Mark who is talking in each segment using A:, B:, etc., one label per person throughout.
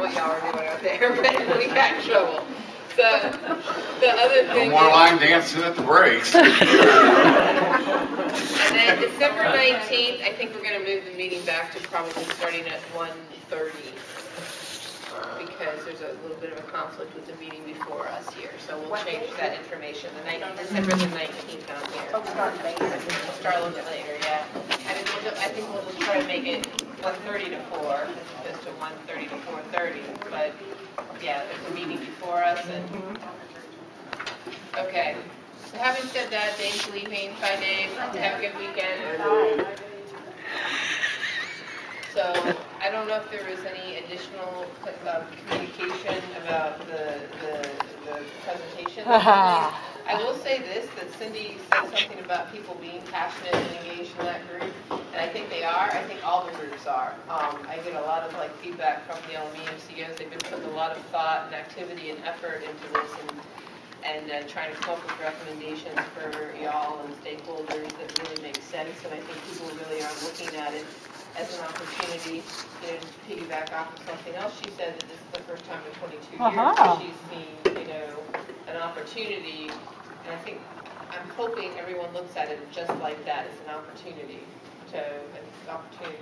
A: what y'all are doing out there, but we got in trouble. So, the other thing
B: No more line dancing at the breaks.
A: And then December 19th, I think we're going to move the meeting back to probably starting at 1:30 because there's a little bit of a conflict with the meeting before us here. So we'll change that information. December the 19th down here.
C: Oh, start later.
A: We'll start a little bit later, yeah. I think we'll just try to make it 1:30 to 4 as opposed to 1:30 to 4:30. But yeah, there's a meeting before us and. Okay. So having said that, Dave's leaving. Bye, Dave. Have a good weekend. So I don't know if there was any additional communication about the presentation. I will say this, that Cindy said something about people being passionate and engaged in that group, and I think they are. I think all the groups are. I get a lot of feedback from the LME MCOs. They've been putting a lot of thought and activity and effort into this, and trying to come up with recommendations for y'all and stakeholders that really make sense. And I think people really are looking at it as an opportunity to piggyback off of something else. She said that this is the first time in 22 years that she's seen, an opportunity. And I think, I'm hoping everyone looks at it just like that, as an opportunity to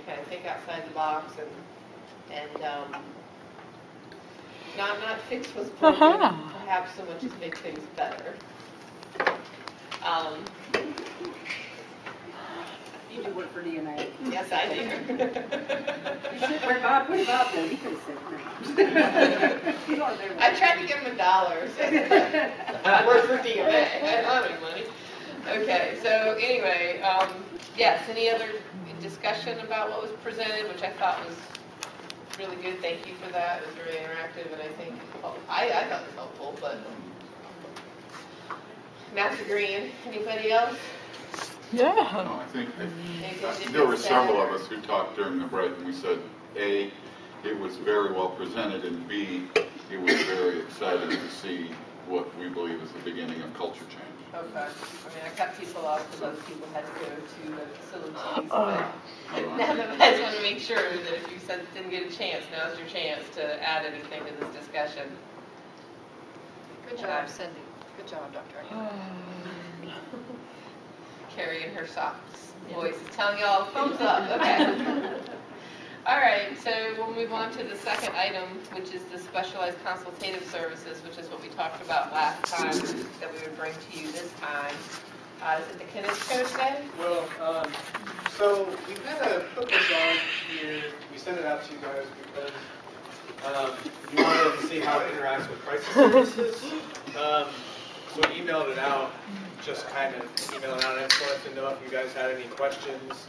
A: kind of think outside the box and not fix what's broken, perhaps so much as make things better.
C: You do work for DNA.
A: Yes, I do.
C: You should work Bob. What about though? He could have said no.
A: I tried to give him $1. I work for DNA. I don't have any money. Okay, so anyway, yes, any other discussion about what was presented, which I thought was really good. Thank you for that. It was very interactive, and I think I thought it was helpful. But Master Green, anybody else?
B: No, I think there were several of us who talked during the break, and we said, A, it was very well presented, and B, it was very exciting to see what we believe is the beginning of culture change.
A: Okay. I mean, I cut people off because other people had to go to the facilities, but none of us want to make sure that if you didn't get a chance, now's your chance to add anything to this discussion.
D: Good job, Cindy. Good job, Dr.
A: Carrie and her socks voice is telling y'all thumbs up. Okay. All right, so we'll move on to the second item, which is the specialized consultative services, which is what we talked about last time that we would bring to you this time. Is it the Kenneth Show today?
E: Well, so we kind of put this on here. We sent it out to you guys because you wanted to see how it interacts with crisis services. So we emailed it out, just kind of emailing out. And I just wanted to know if you guys had any questions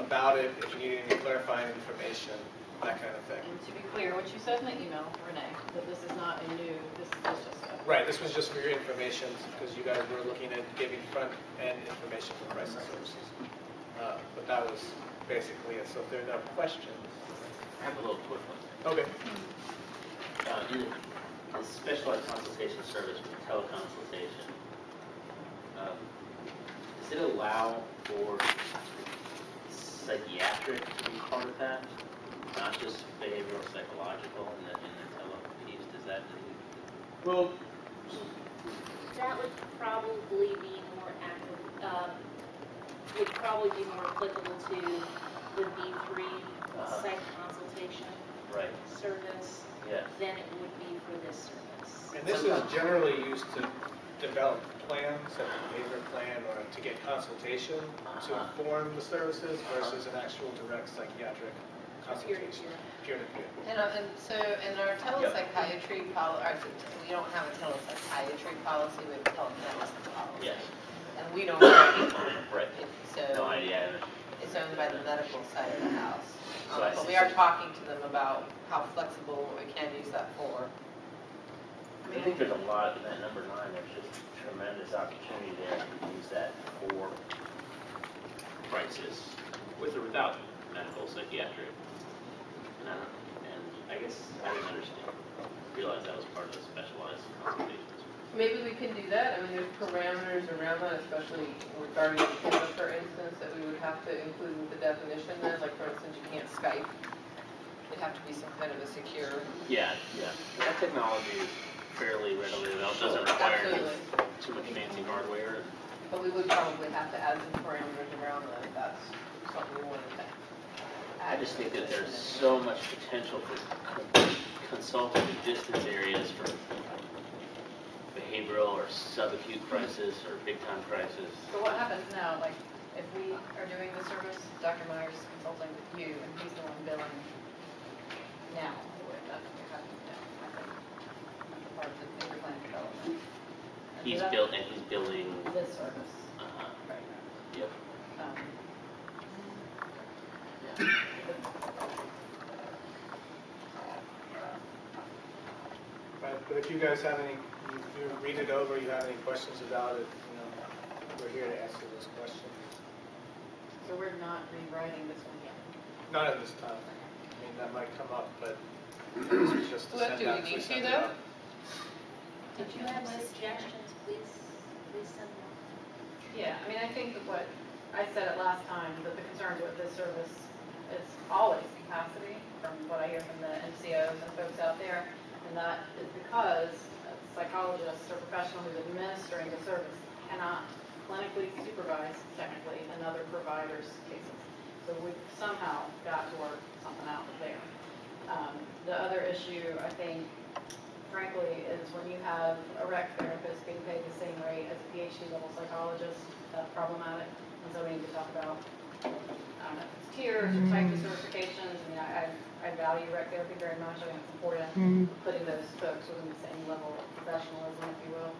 E: about it, if you needed any clarifying information, that kind of thing.
D: And to be clear, what you said in the email, Renee, that this is not a new, this is just a...
E: Right, this was just for your information, because you guys were looking at giving front-end information for crisis services. But that was basically it. So if there are no questions...
F: I have a little quick one.
E: Okay.
F: The specialized consultation service with teleconsultation, does it allow for psychiatric to be part of that? Not just behavioral, psychological in the tele piece? Does that...
E: Well,
G: that would probably be more active, would probably be more applicable to the B3 psych consultation service than it would be for this service.
E: and this is generally used to develop plans, a behavior plan, or to get consultation to inform the services versus an actual direct psychiatric consultation. Peer-to-peer.
A: And so in our telepsychiatry policy, we don't have a telepsychiatry policy, we have a telemedicine policy.
F: Yes.
A: And we don't have people.
F: Right.
A: So
F: No idea.
A: it's owned by the medical side of the house.
F: So I
A: But
F: see.
A: we are talking to them about how flexible we can use that for.
F: I think there's a lot in that number 9. There's just tremendous opportunity there to use that for crisis, with or without medical, psychiatric. And I guess I didn't realize that was part of the specialized consultations.
A: Maybe we can do that. I mean, there's parameters around that, especially regarding HIPAA, for instance, that we would have to include with the definition then. Like, for instance, you can't Skype it'd have to be some kind of a secure.
F: Yeah. That technology is fairly readily available. Doesn't require
A: Absolutely.
F: too much fancy hardware.
A: But we would probably have to add some parameters around that if that's something we wanted to
F: I
A: add.
F: just think that there's so much potential for consulting in distance areas for behavioral or subacute crisis or big-time crisis.
D: So what happens now, like, if we are doing the service, Dr. Myers is consulting with you, and he's the one billing now, that's what happens now, I think. That's part of the behavior plan development. And
F: He's
D: so
F: built and he's building.
D: this service, right?
F: Yep.
D: Um,
E: But if you guys have any, you read it over, you have any questions about it, we're here to answer those questions.
D: So we're not rewriting this one yet?
E: Not at this time. I mean, that might come up, but this was just to
A: Well,
E: send
A: do we
E: out.
A: need to,
E: send it
A: though?
E: out.
G: If you have suggestions, please send them.
D: Yeah, I mean, I think that what, I said it last time, that the concerns with this service is always capacity, from what I hear from the NCOs and folks out there, and that is because a psychologist or professional who's administering the service cannot clinically supervise, technically, another provider's cases. So we've somehow got to work something out there. The other issue, I think, frankly, is when you have a rec therapist being paid the same rate as a PhD level psychologist, that's problematic. And so we need to talk about, I don't know, if it's tiers or types of certifications. I mean, I value rec therapy very much. I think it's important putting those folks within the same level of professionalism, if you will.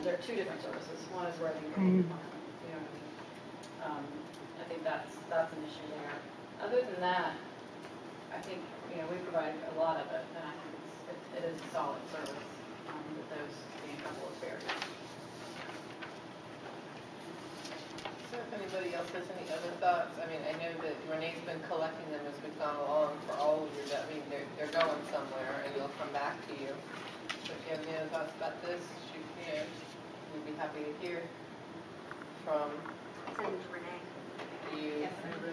D: There are two different services. One is writing your behavior plan, you know what I mean? I think that's an issue there. Other than that, I think, we provide a lot of it, and I think it is a solid service, with those being a couple of barriers.
A: So if anybody else has any other thoughts, I mean, I know that Renee's been collecting them as we've gone along for all of your, I mean, they're going somewhere and they'll come back to you. So if you have any other thoughts about this, shoot me a, we'd be happy to hear from
C: Send it to Renee.
A: you.
C: Yes, I will.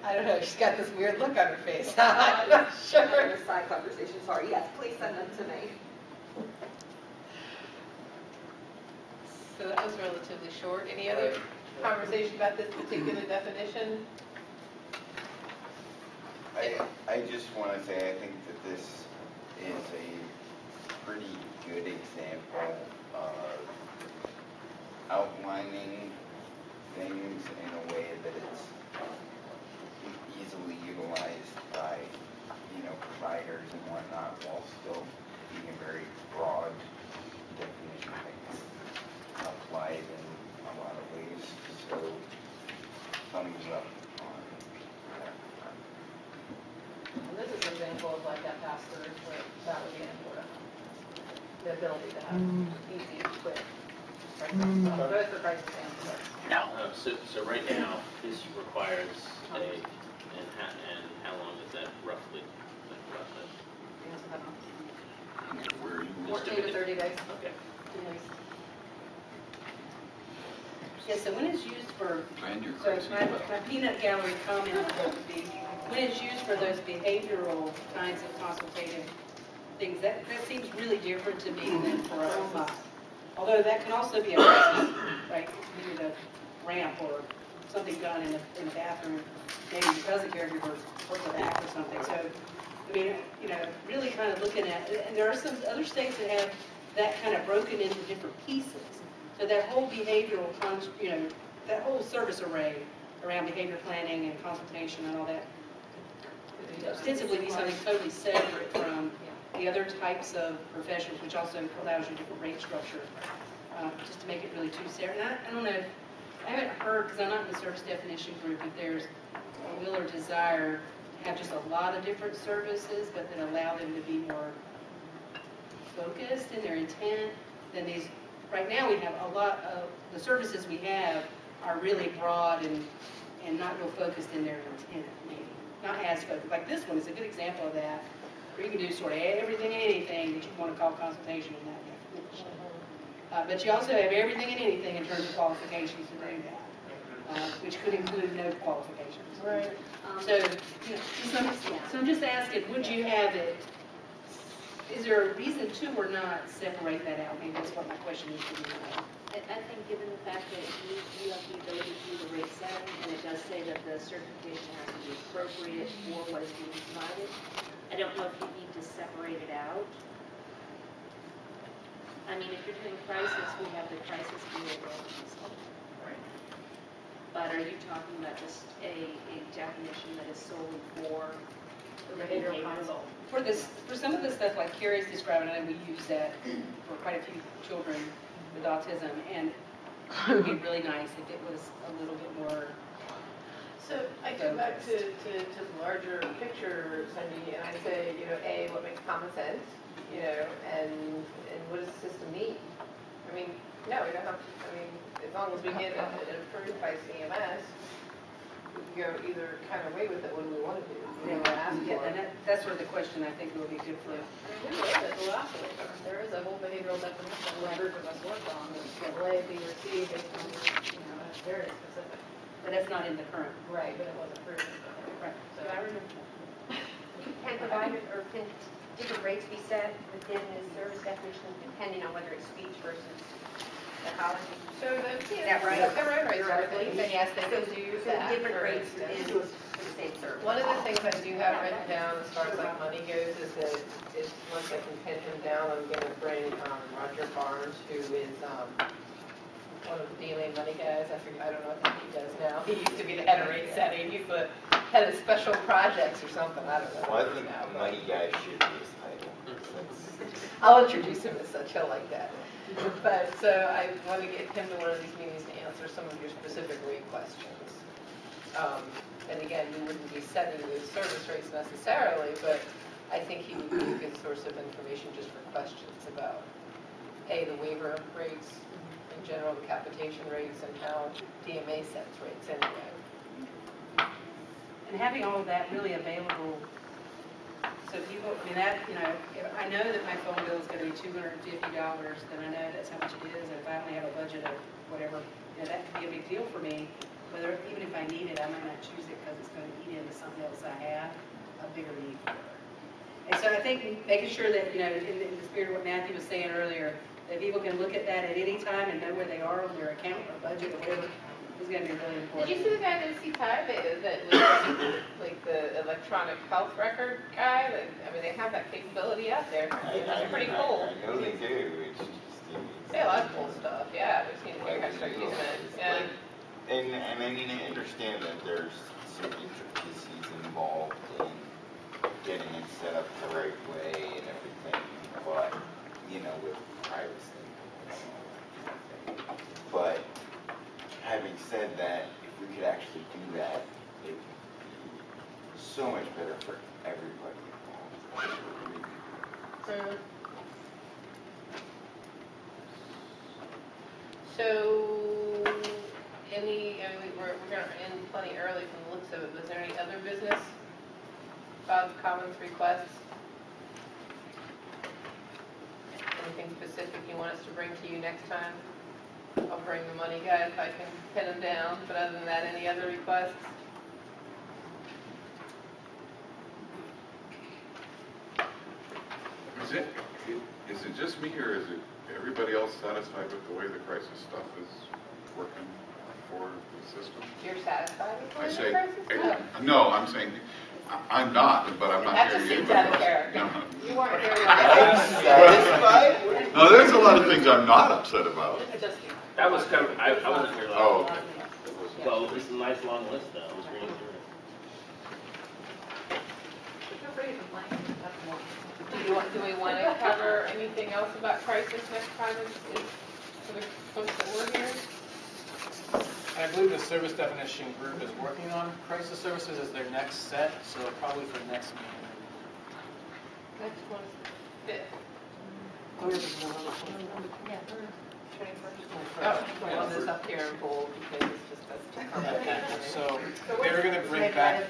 A: I don't know, she's got this weird look on her face. I'm not sure.
C: Having a side conversation, sorry. Yes, please send them to me.
A: So that was relatively short. Any other conversation about this particular definition?
H: I just want to say, I think that this is a pretty good example of outlining things in a way that it's easily utilized by, providers and whatnot, while still being a very broad definition that can apply in a lot of ways. So, thumbs up on that front.
D: And this is an example of like that pass-through, where that would be important. The ability to have easy, quick, both for crisis and for.
F: So right now, this requires and how long is that roughly, the process?
B: Where are you?
D: 14 to 30 days.
F: Okay.
C: Yeah, so when it's used for,
B: Plan your
C: so
B: crisis
C: my
B: well.
C: peanut gallery comment would be, when it's used for those behavioral kinds of consultative things, that seems really different to me than for a home. Although that can also be a crisis, right? You need a ramp or something done in the bathroom, maybe because the caregiver hurt the back or something. So, I mean, really kind of looking at, and there are some other states that have that kind of broken into different pieces. So that whole behavioral, that whole service array around behavior planning and consultation and all that, ostensibly be something totally separate from the other types of professions, which also allows you different rate structure, just to make it really too separate. And I don't know, I haven't heard, because I'm not in the service definition group, if there's a will or desire to have just a lot of different services, but that allow them to be more focused in their intent than these. Right now, we have a lot of, the services we have are really broad and not real focused in their intent, maybe. Not as focused. Like this one is a good example of that, where you can do sort of everything and anything that you want to call consultation in that definition. But you also have everything and anything in terms of qualifications to do that, which could include no qualifications.
A: Right.
C: So, so I'm just asking, would you have it, is there a reason to or not separate that out? Maybe that's what my question is to you.
G: I think given the fact that you have the ability to do the rate setting, and it does say that the certification has to be appropriate for what is being provided, I don't know if you need to separate it out. I mean, if you're doing crisis, we have the crisis behavioral consultant. But are you talking about just a definition that is solely for
D: The behavioral consult.
C: For this, for some of the stuff like Carrie's describing, I know we use that for quite a few children with autism, and it would be really nice if it was a little bit more.
A: So I go back to the larger picture, Cindy, and I say, A, what makes common sense, and what does the system need? I mean, no, we don't have to, as long as we get it approved by CMS, we can go either kind of way with it, what do we want to do?
C: Yeah, and that's sort of the question I think will be good for.
D: We wrote it the last week. There is a whole behavioral definition that a group of us worked on, that's A, B, or C, based on your, it's very specific.
C: But that's not in the current.
D: Right, but it was approved.
C: Right.
D: So I remember.
I: Can provided, or can different rates be set within the service definition depending on whether it's speech versus psychology?
A: So the
C: That right?
A: their own rates are things, and yes, they can do
I: So
A: that.
I: different
A: for
I: rates
A: instance.
I: in for the same service?
A: One of the things I do have written down as far as like money goes is that once I can pin him down, I'm gonna bring Roger Barnes, who is one of the DLA money guys. I don't know what he does now. He used to be the head of rate setting. He's the head of special projects or something. I don't know.
H: Well, I
A: what he
H: think
A: is now, but-
H: money guy should be his title.
A: I'll introduce him as such, he'll like that. But, so I want to get him to one of these meetings to answer some of your specific rate questions. And again, we wouldn't be setting the service rates necessarily, but I think he would be a good source of information just for questions about, A, the waiver of rates, in general, the capitation rates, and how DMA sets rates anyway.
C: And having all of that really available, so people, if I know that my phone bill is going to be $250, then I know that's how much it is, and if I only have a budget of whatever, that could be a big deal for me. Whether, even if I need it, I might not choose it because it's going to eat into something else I have, a bigger need for it. And so I think making sure that, in the spirit of what Matthew was saying earlier, that people can look at that at any time and know where they are on their account or budget or whatever is going to be really important.
A: Did you see the guy at NC5 that was like the electronic health record guy? They have that capability out there. It's pretty cool.
H: I know they do, it's just,
A: They have a lot of cool stuff, yeah. I've seen the guy start using it. Yeah.
H: And I mean, I understand that there's some intricacies involved in getting it set up the right way and everything, but, with privacy. But having said that, if we could actually do that, it would be so much better for everybody involved.
A: So, we're going to end plenty early from the looks of it. Was there any other business? Bob Collins requests? Anything specific you want us to bring to you next time? I'll bring the money guy if I can pin him down, but other than that, any other requests?
B: Is it just me, or is it everybody else satisfied with the way the crisis stuff is working for the system?
A: You're satisfied with the
B: I
A: way
B: say,
A: the crisis?
B: no, I'm saying, I'm not, but I'm not
A: That
B: hearing
A: just
B: you.
A: seems out of character.
B: No.
A: You weren't here
H: Are
A: last
H: you satisfied?
B: No, there's a lot of things I'm not upset about.
F: That was covered, I wasn't here last.
B: Oh, okay.
F: Well, this is a nice long list though, I was reading through it.
D: Feel free to complain. That's more.
A: Do we want to cover anything else about crisis next time for the folks that were here?
E: And I believe the service definition group is working on crisis services as their next set, so probably for next meeting.
A: Next one's the 5th. Oh, well, this up here in bold because it's just that's
E: So they were going to bring back,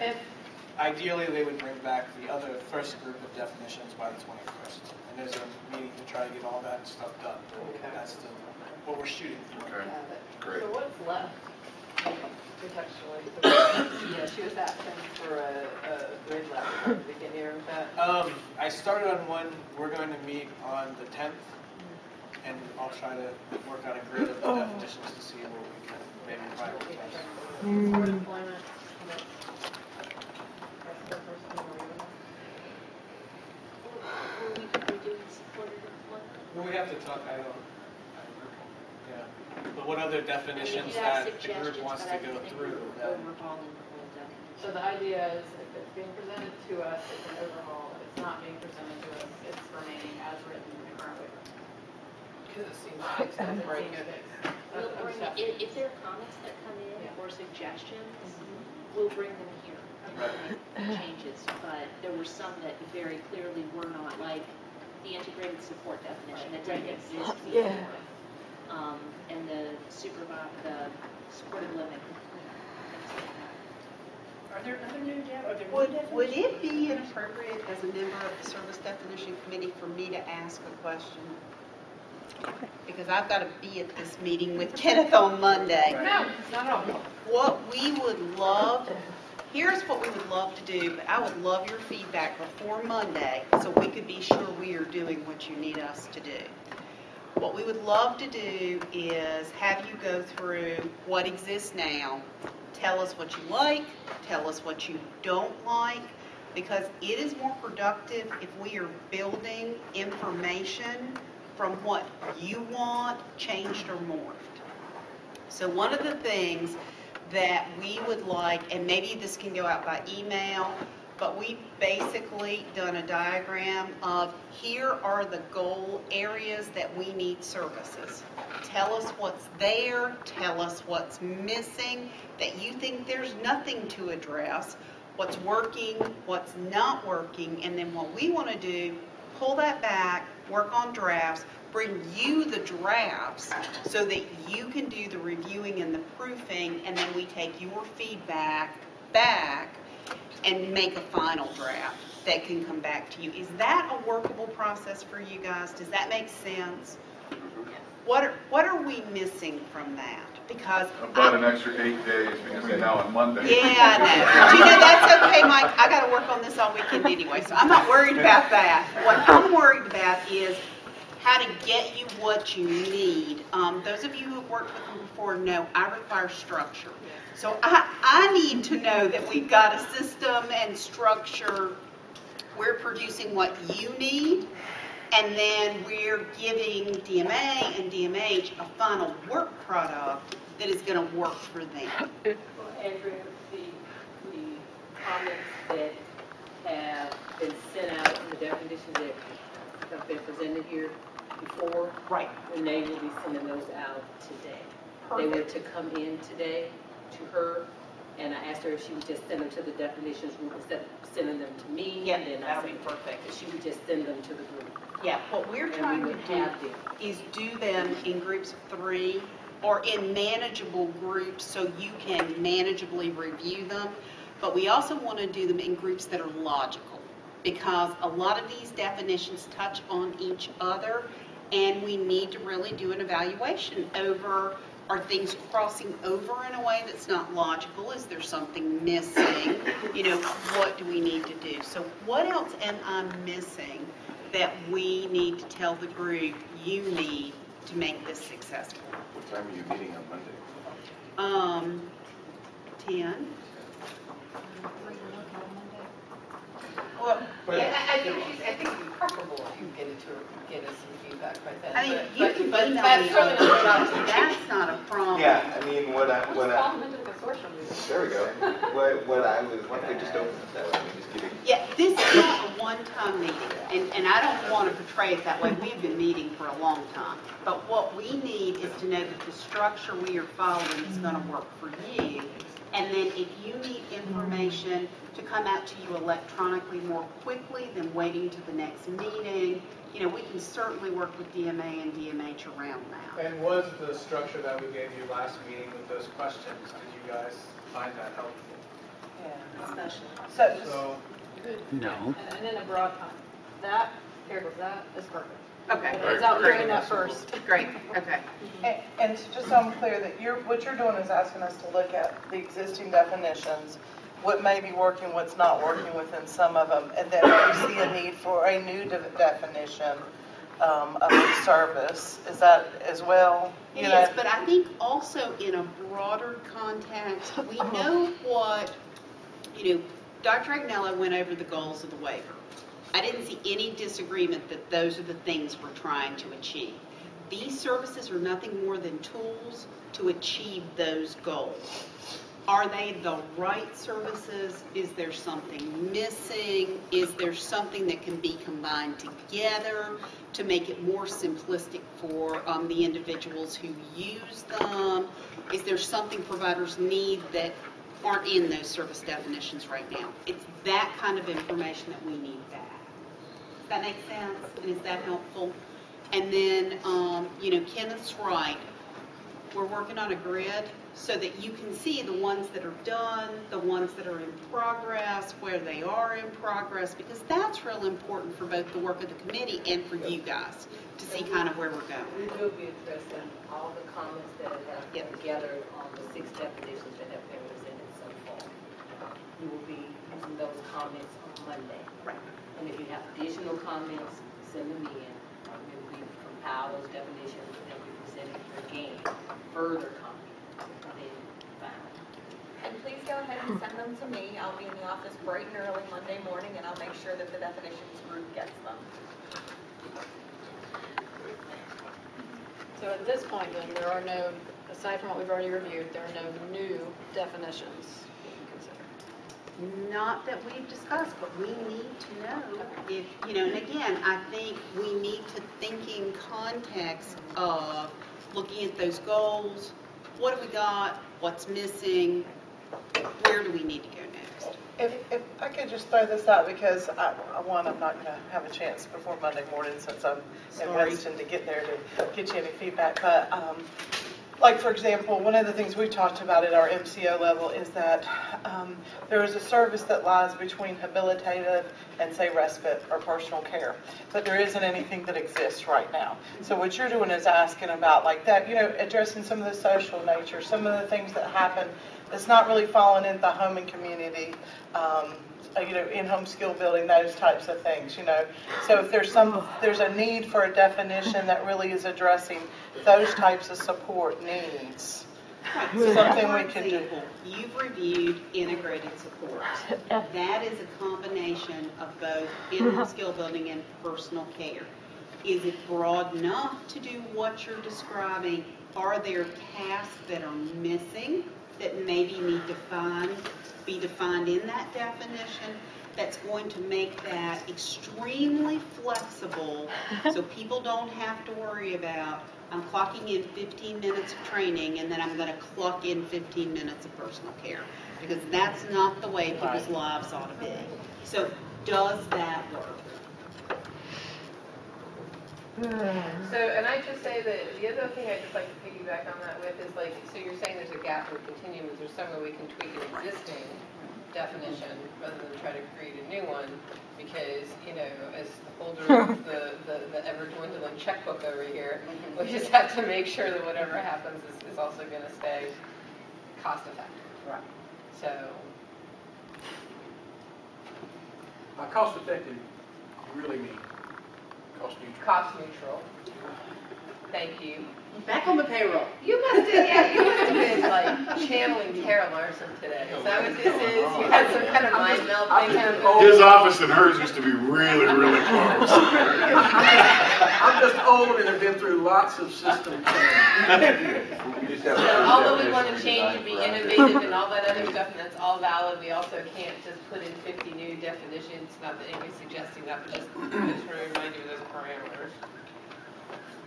E: ideally they would bring back the other first group of definitions by the 21st. And there's a meeting to try to get all that stuff done.
A: Okay.
E: That's what we're shooting for.
B: Okay, great.
A: So what's left? contextually. Yeah, she was asking for a grade level at the beginning of that.
E: I started on one, we're going to meet on the 10th, and I'll try to work on a grid of the definitions to see where we can maybe prioritize.
D: Support employment. That's the first thing we're doing.
G: Will we be doing supported employment?
E: Well, we have to talk, yeah. But what other definitions
G: You have
E: that the group
G: suggestions,
E: wants
G: but
E: to
G: I
E: go
G: think
E: through?
G: we're overhauling the whole definition.
D: So the idea is if it's being presented to us, it's an overhaul. If it's not being presented to us, it's remaining as written in the current waiver.
A: Because it seems like it's gonna break it.
G: We'll bring, if there are comments that come in or suggestions, we'll bring them here and make changes. But there were some that very clearly were not, like the integrated support definition that didn't exist before. And the supported living.
C: Are there other new
J: Would it be inappropriate as a member of the Service Definition Committee for me to ask a question? Because I've got to be at this meeting with Kenneth on Monday.
A: No, it's not all.
J: What we would love, here's what we would love to do, but I would love your feedback before Monday so we could be sure we are doing what you need us to do. What we would love to do is have you go through what exists now, tell us what you like, tell us what you don't like, because it is more productive if we are building information from what you want changed or morphed. So one of the things that we would like, and maybe this can go out by email, but we've basically done a diagram of here are the goal areas that we need services. Tell us what's there, tell us what's missing, that you think there's nothing to address, what's working, what's not working, and then what we want to do, pull that back, work on drafts, bring you the drafts so that you can do the reviewing and the proofing, and then we take your feedback back and make a final draft that can come back to you. Is that a workable process for you guys? Does that make sense? What are we missing from that? Because
B: About an extra 8 days between now and Monday.
J: yeah, I know. But you know, that's okay, Mike. I got to work on this all weekend anyway, so I'm not worried about that. What I'm worried about is how to get you what you need. Those of you who have worked with me before know I require structure. So I need to know that we've got a system and structure. We're producing what you need, and then we're giving DMA and DMH a final work product that is going to work for them.
K: Well, Andrea, the comments that have been sent out in the definitions that have been presented here before,
J: Right.
K: Renee will be sending those out today. They were to come in today to her, and I asked her if she would just send them to the definitions group instead of sending them to me.
J: Yeah,
K: and then I
J: that'll be
K: said
J: perfect.
K: that she would just send them to the group.
J: Yeah, what we're
K: And
J: trying
K: we
J: to
K: would
J: do
K: have them.
J: is do them in groups of 3 or in manageable groups so you can manageably review them. But we also want to do them in groups that are logical, because a lot of these definitions touch on each other, and we need to really do an evaluation over, are things crossing over in a way that's not logical? Is there something missing? You know, what do we need to do? So what else am I missing that we need to tell the group you need to make this successful?
H: What time are you meeting on Monday?
J: 10. Well,
A: Yeah, I think it'd be preferable if you get us some feedback by then.
J: I mean,
A: but-
J: you
A: but-
J: can
A: but
J: email
A: that's
J: me
A: certainly
J: all
A: what
J: the
A: I'm
J: time.
A: saying.
J: That's not a problem.
H: Yeah, I mean, what
D: Just
H: I,
D: call them into the consortium meeting.
H: there we go. What I was, why don't we just open it that way? I'm just kidding.
J: Yeah, this is not a one-time meeting, and I don't want to portray it that way. We've been meeting for a long time. But what we need is to know that the structure we are following is going to work for you. And then if you need information to come out to you electronically more quickly than waiting to the next meeting, you know, we can certainly work with DMA and DMH around that.
E: And was the structure that we gave you last meeting with those questions, did you guys find that helpful?
A: Yeah, especially.
E: So,
K: And then a broad comment. That paragraph, that is perfect.
J: Okay.
B: Right.
C: Without doing that first.
J: Great, okay.
L: And just so I'm clear, that what you're doing is asking us to look at the existing definitions, what may be working, what's not working within some of them, and then if we see a need for a new definition of the service. Is that as well?
J: It is, but I think also in a broader context, we know what, Dr. Agnello went over the goals of the waiver. I didn't see any disagreement that those are the things we're trying to achieve. These services are nothing more than tools to achieve those goals. Are they the right services? Is there something missing? Is there something that can be combined together to make it more simplistic for the individuals who use them? Is there something providers need that aren't in those service definitions right now? It's that kind of information that we need back. Does that make sense? And is that helpful? And then, Kenneth's right. We're working on a grid so that you can see the ones that are done, the ones that are in progress, where they are in progress, because that's real important for both the work of the committee and for you guys to see kind of where we're going.
K: We will be addressing all the comments that have been gathered on the 6 definitions that have been presented so far. You will be using those comments on Monday.
J: Right.
K: And if you have additional comments, send them in. We will compile those definitions and then we present it again, further comments, and then final.
M: And please go ahead and send them to me. I'll be in the office bright and early Monday morning, and I'll make sure that the definitions group gets them.
C: So at this point, then, there are no, aside from what we've already reviewed, there are no new definitions being considered.
J: Not that we've discussed, but we need to know if, and again, I think we need to think in context of looking at those goals. What have we got? What's missing? Where do we need to go next?
L: If I could just throw this out, because I'm not going to have a chance before Monday morning since I'm in Weston to get there to get you any feedback. But like, for example, one of the things we talked about at our MCO level is that there is a service that lies between habilitative and, say, respite or personal care. But there isn't anything that exists right now. So what you're doing is asking about, like, that, addressing some of the social nature, some of the things that happen that's not really falling into the home and community, in-home skill building, those types of things, So if there's a need for a definition that really is addressing those types of support needs.
J: Right. So
L: Something
J: for
L: we can do.
J: example, you've reviewed integrated support. That is a combination of both in-home skill building and personal care. Is it broad enough to do what you're describing? Are there tasks that are missing that maybe need to be defined in that definition that's going to make that extremely flexible so people don't have to worry about, I'm clocking in 15 minutes of training and then I'm going to clock in 15 minutes of personal care, because that's not the way people's lives ought to be. So does that work?
A: So, and I just say that the other thing I'd just like to piggyback on that with is, like, so you're saying there's a gap or continuum. Is there some way we can tweak an existing definition rather than try to create a new one? Because, as the holder of the ever-dwindling checkbook over here, we just have to make sure that whatever happens is also going to stay cost-effective.
E: Right.
A: So.
E: By cost effective, you really mean cost neutral.
A: Cost neutral. Thank you.
J: Back on the payroll.
A: You must have been like channeling Tara Larson today. Is that what this is? You had some kind of mind meld thing.
B: His office and hers used to be really, really close.
E: I'm just old and have been through lots of system change.
A: Although we want to change and be innovative and all that other stuff, and that's all valid, we also can't just put in 50 new definitions. Not that anybody's suggesting that, but just want to remind you of those parameters.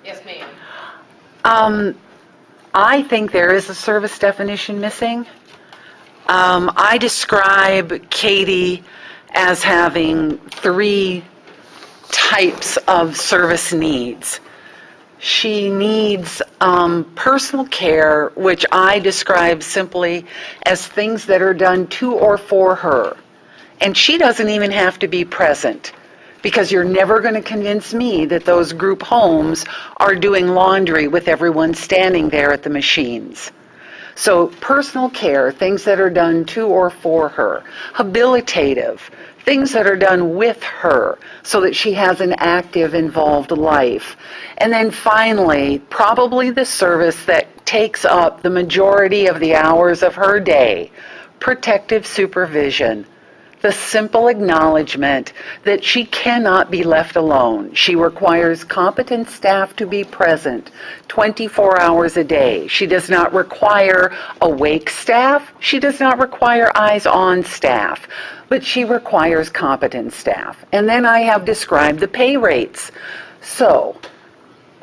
A: Yes, ma'am.
N: I think there is a service definition missing. I describe Katie as having 3 types of service needs. She needs personal care, which I describe simply as things that are done to or for her. And she doesn't even have to be present. because you're never going to convince me that those group homes are doing laundry with everyone standing there at the machines. So personal care, things that are done to or for her. Habilitative, things that are done with her so that she has an active, involved life. And then finally, probably the service that takes up the majority of the hours of her day, protective supervision. The simple acknowledgement that she cannot be left alone. She requires competent staff to be present 24 hours a day. She does not require awake staff. She does not require eyes-on staff, but she requires competent staff. And then I have described the pay rates. So,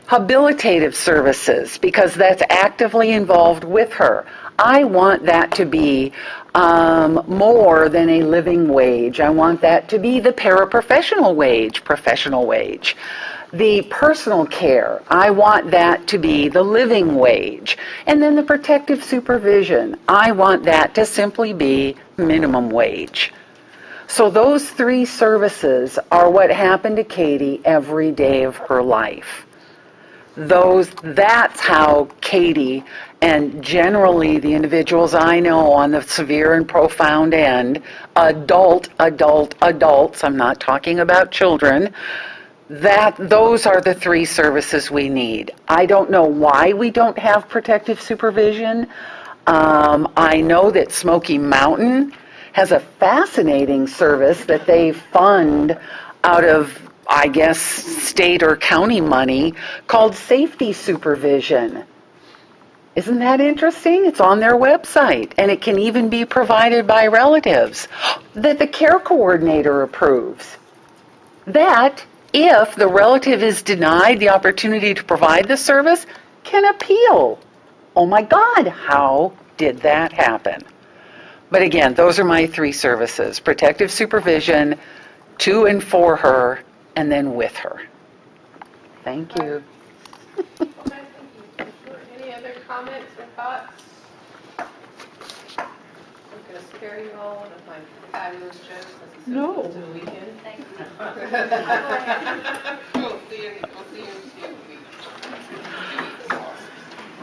N: habilitative services, because that's actively involved with her. I want that to be more than a living wage. I want that to be the paraprofessional wage, professional wage. The personal care, I want that to be the living wage. And then the protective supervision, I want that to simply be minimum wage. So those three services are what happened to Katie every day of her life. That's how Katie, and generally the individuals I know on the severe and profound end, adults, I'm not talking about children, those are the three services we need. I don't know why we don't have protective supervision. I know that Smoky Mountain has a fascinating service that they fund out of, I guess, state or county money called safety supervision. Isn't that interesting? It's on their website, and it can even be provided by relatives that the care coordinator approves. That, if the relative is denied the opportunity to provide the service, can appeal. Oh my God, how did that happen? But again, those are my three services: protective supervision, to and for her, and then with her. Thank you.
A: Okay, thank you. Any other comments or thoughts? I'm going to spare you all one of my fabulous jokes as it's to the weekend.
G: Thank you.